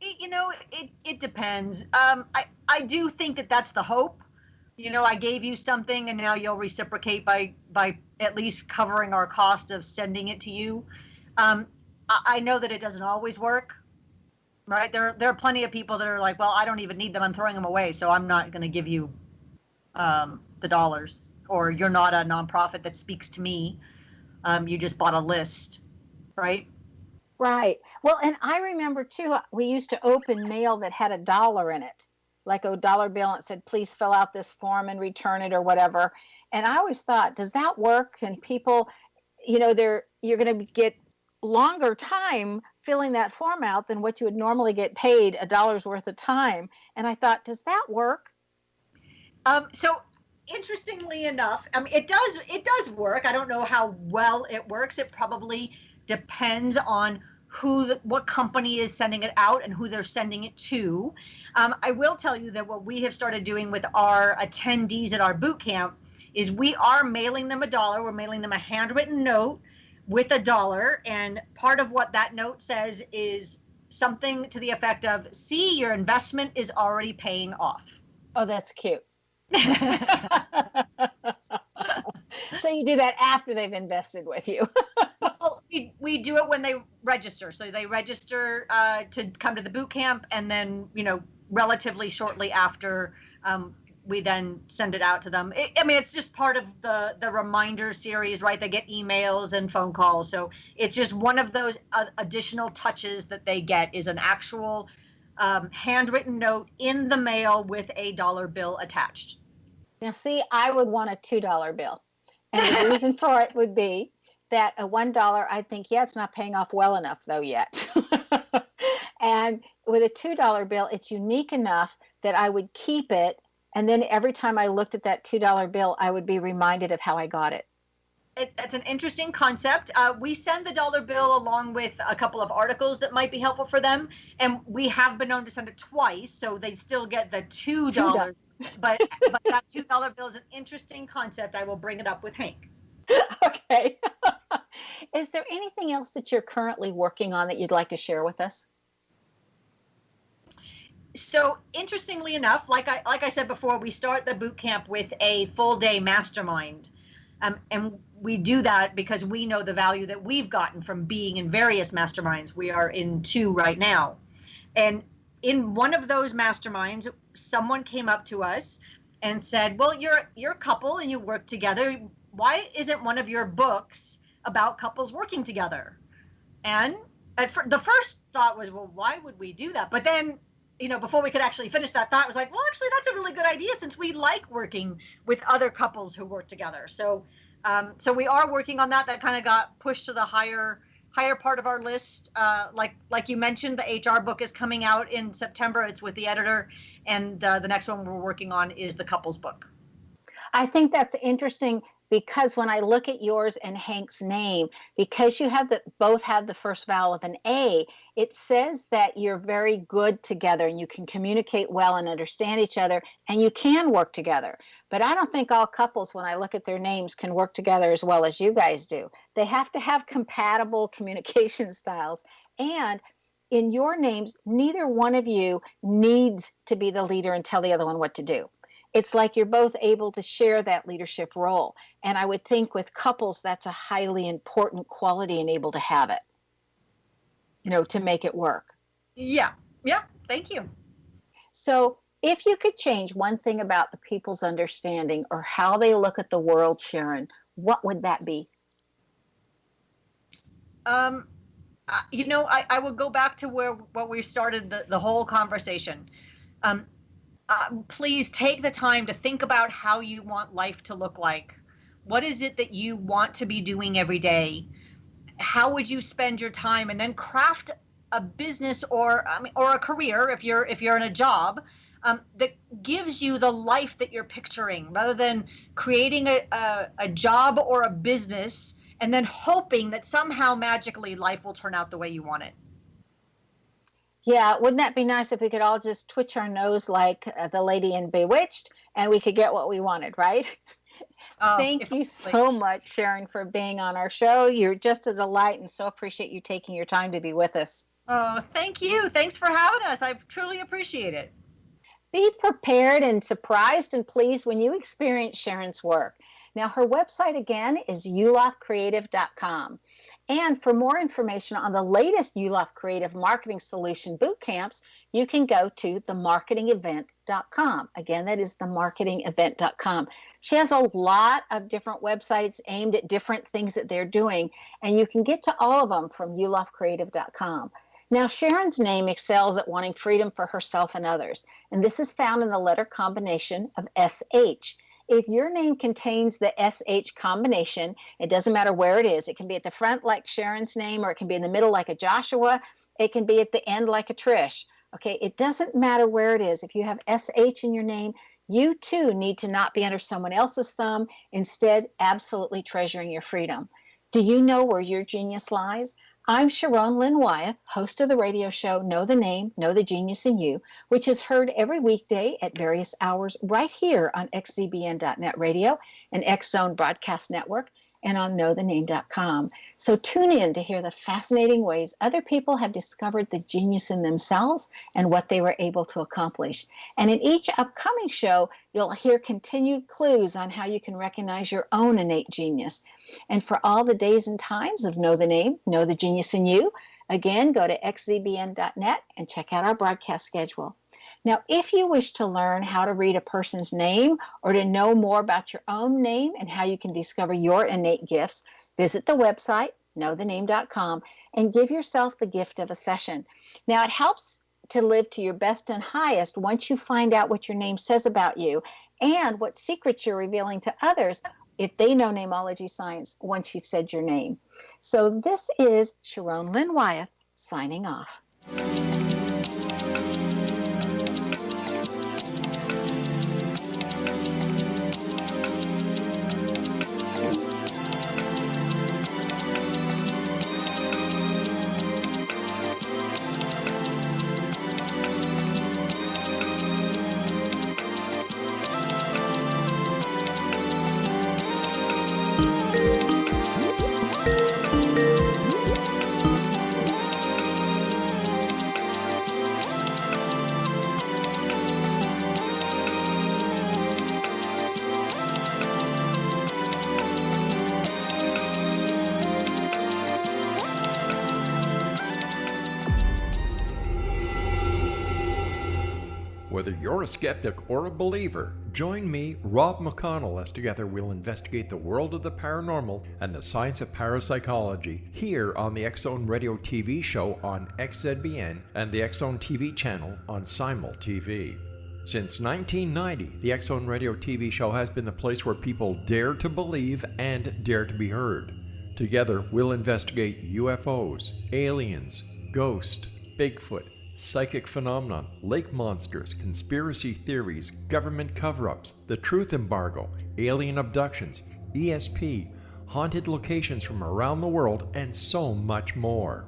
B: It depends. I do think that that's the hope. I gave you something and now you'll reciprocate by at least covering our cost of sending it to you. I know that it doesn't always work, right? There are plenty of people that are like, well, I don't even need them. I'm throwing them away, so I'm not going to give you the dollars. Or you're not a nonprofit that speaks to me. You just bought a list, right?
A: Right. Well, and I remember too, we used to open mail that had $1 in it, like a dollar bill, and it said, please fill out this form and return it or whatever. And I always thought, does that work? And people, you're going to get longer time filling that form out than what you would normally get paid $1 worth of time. And I thought, does that work?
B: So interestingly enough, I mean, it does work. I don't know how well it works. It probably depends on what company is sending it out and who they're sending it to. I will tell you that what we have started doing with our attendees at our boot camp is we are mailing them $1. We're mailing them a handwritten note with $1. And part of what that note says is something to the effect of, see, your investment is already paying off.
A: Oh, that's cute. So you do that after they've invested with you.
B: Well, we do it when they register. So they register to come to the boot camp, and then, relatively shortly after, we then send it out to them. It's just part of the reminder series, right? They get emails and phone calls. So it's just one of those additional touches that they get is an actual handwritten note in the mail with a dollar bill attached.
A: Now, see, I would want a $2 bill. And the reason for it would be that a $1, I think, it's not paying off well enough, though, yet. And with a $2 bill, it's unique enough that I would keep it. And then every time I looked at that $2 bill, I would be reminded of how I got it.
B: That's an interesting concept. We send the dollar bill along with a couple of articles that might be helpful for them. And we have been known to send it twice, so they still get the $2. But that $2 bill is an interesting concept. I will bring it up with Hank.
A: Okay. Is there anything else that you're currently working on that you'd like to share with us?
B: So interestingly enough, like I said before, we start the boot camp with a full day mastermind. And we do that because we know the value that we've gotten from being in various masterminds. We are in 2 right now. And in one of those masterminds, someone came up to us and said, well, you're a couple and you work together. Why isn't one of your books about couples working together? And the first thought was, well, why would we do that? But then, before we could actually finish that thought, it was like, well, actually, that's a really good idea since we like working with other couples who work together. So we are working on that. That kind of got pushed to the higher part of our list. Like you mentioned, the HR book is coming out in September. It's with the editor. And the next one we're working on is the couples book.
A: I think that's interesting because when I look at yours and Hank's name, because you both have the first vowel of an A, it says that you're very good together and you can communicate well and understand each other and you can work together. But I don't think all couples, when I look at their names, can work together as well as you guys do. They have to have compatible communication styles. And in your names, neither one of you needs to be the leader and tell the other one what to do. It's like you're both able to share that leadership role. And I would think with couples, that's a highly important quality and able to have it, to make it work.
B: Yeah. Thank you.
A: So if you could change one thing about the people's understanding or how they look at the world, Sharyn, what would that be?
B: I would go back to where we started the whole conversation. Please take the time to think about how you want life to look like. What is it that you want to be doing every day? How would you spend your time? And then craft a business or a career if you're in a job that gives you the life that you're picturing, rather than creating a job or a business and then hoping that somehow magically life will turn out the way you want it.
A: Yeah, wouldn't that be nice if we could all just twitch our nose like the lady in Bewitched and we could get what we wanted, right? Thank you so much, Sharyn, for being on our show. You're just a delight and so appreciate you taking your time to be with us.
B: Oh, thank you. Thanks for having us. I truly appreciate it.
A: Be prepared and surprised and pleased when you experience Sharyn's work. Now, her website again is yuloffcreative.com. And for more information on the latest Yuloff Creative Marketing Solution boot camps, you can go to themarketingevent.com. Again, that is themarketingevent.com. She has a lot of different websites aimed at different things that they're doing, and you can get to all of them from yuloffcreative.com. Now, Sharyn's name excels at wanting freedom for herself and others, and this is found in the letter combination of SH. If your name contains the SH combination, it doesn't matter where it is. It can be at the front like Sharyn's name, or it can be in the middle like a Joshua. It can be at the end like a Trish. Okay, it doesn't matter where it is. If you have SH in your name, you too need to not be under someone else's thumb, instead absolutely treasuring your freedom. Do you know where your genius lies? I'm Sharyn Lynn Wyeth, host of the radio show Know the Name, Know the Genius in You, which is heard every weekday at various hours right here on xzbn.net radio and X Zone Broadcast Network and on knowthename.com. So tune in to hear the fascinating ways other people have discovered the genius in themselves and what they were able to accomplish. And in each upcoming show, you'll hear continued clues on how you can recognize your own innate genius. And for all the days and times of Know the Name, Know the Genius in You, again, go to xzbn.net and check out our broadcast schedule. Now, if you wish to learn how to read a person's name or to know more about your own name and how you can discover your innate gifts, visit the website, knowthename.com, and give yourself the gift of a session. Now, it helps to live to your best and highest once you find out what your name says about you and what secrets you're revealing to others if they know namology science once you've said your name. So this is Sharyn Lynn Wyeth signing off.
C: Whether you're a skeptic or a believer, join me, Rob McConnell, as together we'll investigate the world of the paranormal and the science of parapsychology here on the X Zone Radio TV show on XZBN and the X Zone TV channel on Simul TV. Since 1990, the X Zone Radio TV show has been the place where people dare to believe and dare to be heard. Together, we'll investigate UFOs, aliens, ghosts, Bigfoot, psychic phenomenon, lake monsters, conspiracy theories, government cover-ups, the truth embargo, alien abductions, ESP, haunted locations from around the world, and so much more.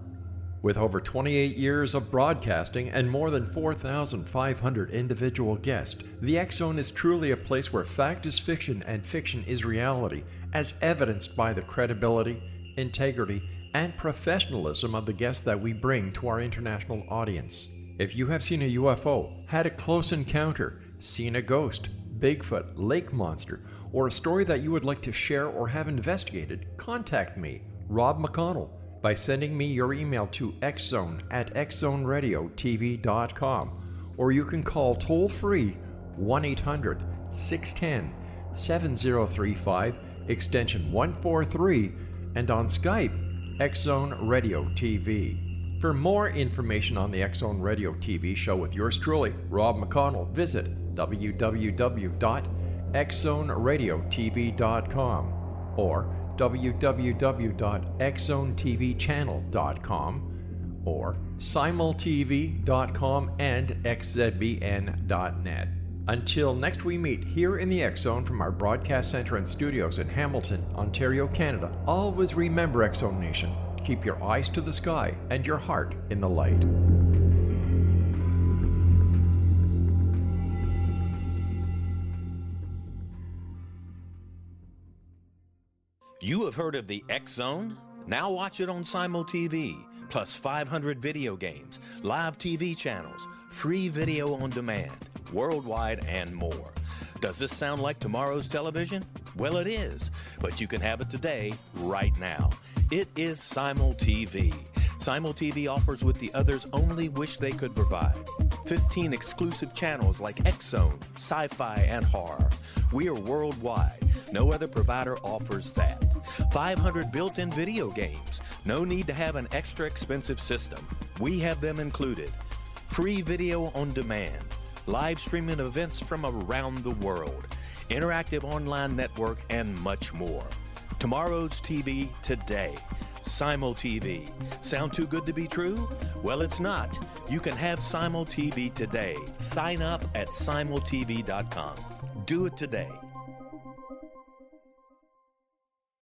C: With over 28 years of broadcasting and more than 4,500 individual guests, the X Zone is truly a place where fact is fiction and fiction is reality, as evidenced by the credibility, integrity, and professionalism of the guests that we bring to our international audience. If you have seen a UFO, had a close encounter, seen a ghost, Bigfoot, lake monster, or a story that you would like to share or have investigated, contact me, Rob McConnell, by sending me your email to xzone@xzoneradiotv.com, or you can call toll-free 1-800-610-7035, extension 143, and on Skype, X Zone Radio TV. For more information on the X Zone Radio TV show with yours truly, Rob McConnell, visit www.xzoneradiotv.com or www.xzonetvchannel.com or simultv.com and xzbn.net. Until next we meet here in the X Zone from our broadcast center and studios in Hamilton, Ontario, Canada, always remember, X Zone Nation, keep your eyes to the sky and your heart in the light.
D: You have heard of the X Zone? Now watch it on Simul TV, plus 500 video games, live TV channels, free video on demand, worldwide, and more. Does this sound like tomorrow's television? Well, it is, but you can have it today, right now. It is Simul TV. Simul TV offers what the others only wish they could provide. 15 exclusive channels like X-Zone, Sci-Fi, and Horror. We are worldwide. No other provider offers that. 500 built-in video games. No need to have an extra expensive system. We have them included. Free video on demand. Live streaming events from around the world. Interactive online network, and much more. Tomorrow's TV today. Simul TV. Sound too good to be true? Well, it's not. You can have Simul TV today. Sign up at simultv.com. Do it today.